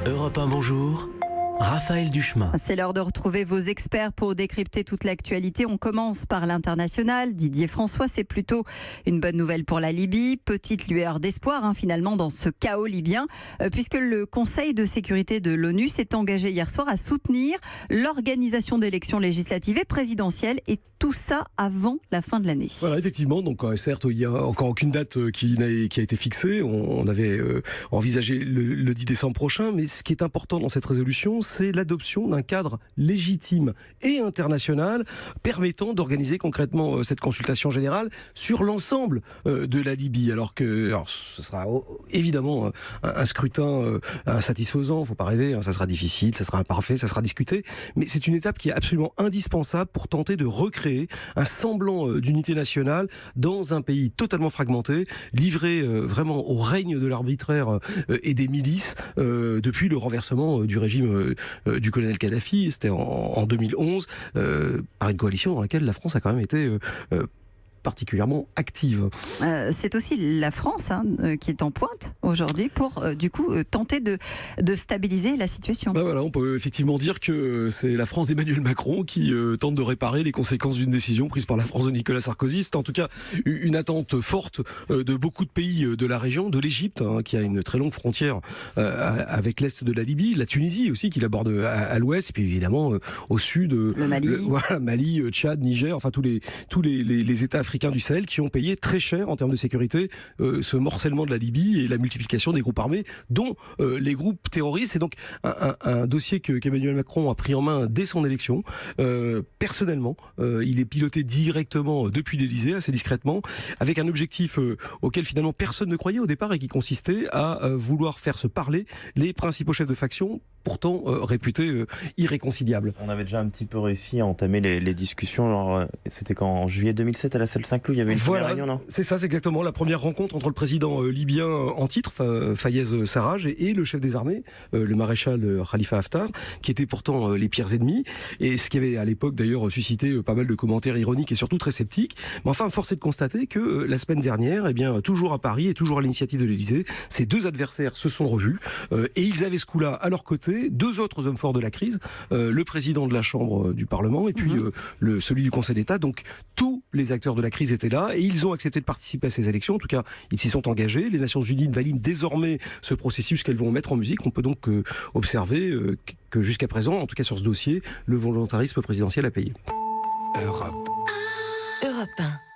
Europe 1, bonjour. Raphaël Duchemin. C'est l'heure de retrouver vos experts pour décrypter toute l'actualité. On commence par l'international. Didier François, c'est plutôt une bonne nouvelle pour la Libye. Petite lueur d'espoir finalement dans ce chaos libyen, puisque le Conseil de sécurité de l'ONU s'est engagé hier soir à soutenir l'organisation d'élections législatives et présidentielles, et tout ça avant la fin de l'année. Voilà, effectivement, donc certes il n'y a encore aucune date qui a été fixée. On avait envisagé le 10 décembre prochain, mais ce qui est important dans cette résolution, c'est l'adoption d'un cadre légitime et international permettant d'organiser concrètement cette consultation générale sur l'ensemble de la Libye. Alors ce sera évidemment un scrutin insatisfaisant, faut pas rêver, ça sera difficile, ça sera imparfait, ça sera discuté, mais c'est une étape qui est absolument indispensable pour tenter de recréer un semblant d'unité nationale dans un pays totalement fragmenté, livré vraiment au règne de l'arbitraire et des milices depuis le renversement du régime du colonel Kadhafi. C'était en 2011, par une coalition dans laquelle la France a quand même été particulièrement active. C'est aussi la France qui est en pointe aujourd'hui pour tenter de stabiliser la situation. Voilà, on peut effectivement dire que c'est la France d'Emmanuel Macron qui tente de réparer les conséquences d'une décision prise par la France de Nicolas Sarkozy. C'est en tout cas une attente forte de beaucoup de pays de la région, de l'Égypte, qui a une très longue frontière avec l'est de la Libye, la Tunisie aussi qui l'aborde à l'ouest, et puis évidemment au sud, le Mali, Mali, Tchad, Niger, enfin tous les États africains du Sahel qui ont payé très cher en termes de sécurité ce morcellement de la Libye et la multiplication des groupes armés, dont les groupes terroristes. C'est donc un dossier qu'Emmanuel Macron a pris en main dès son élection. Personnellement, il est piloté directement depuis l'Élysée, assez discrètement, avec un objectif auquel finalement personne ne croyait au départ et qui consistait à vouloir faire se parler les principaux chefs de faction, pourtant réputés irréconciliables. On avait déjà un petit peu réussi à entamer les discussions. C'était en juillet 2007 à la salle Saint-Cloud, il y avait une première réunion, non ? C'est ça, c'est exactement la première rencontre entre le président libyen en titre, Fayez Sarraj, et le chef des armées, le maréchal Khalifa Haftar, qui étaient pourtant les pires ennemis, et ce qui avait à l'époque d'ailleurs suscité pas mal de commentaires ironiques et surtout très sceptiques. Mais enfin, force est de constater que la semaine dernière, toujours à Paris et toujours à l'initiative de l'Élysée, ces deux adversaires se sont revus, et ils avaient ce coup-là à leur côté deux autres hommes forts de la crise, le président de la Chambre du Parlement et puis celui du Conseil d'État. Donc tous les acteurs de la crise étaient là et ils ont accepté de participer à ces élections. En tout cas, ils s'y sont engagés. Les Nations Unies valident désormais ce processus qu'elles vont mettre en musique. On peut donc observer que jusqu'à présent, en tout cas sur ce dossier, le volontarisme présidentiel a payé. Europe 1.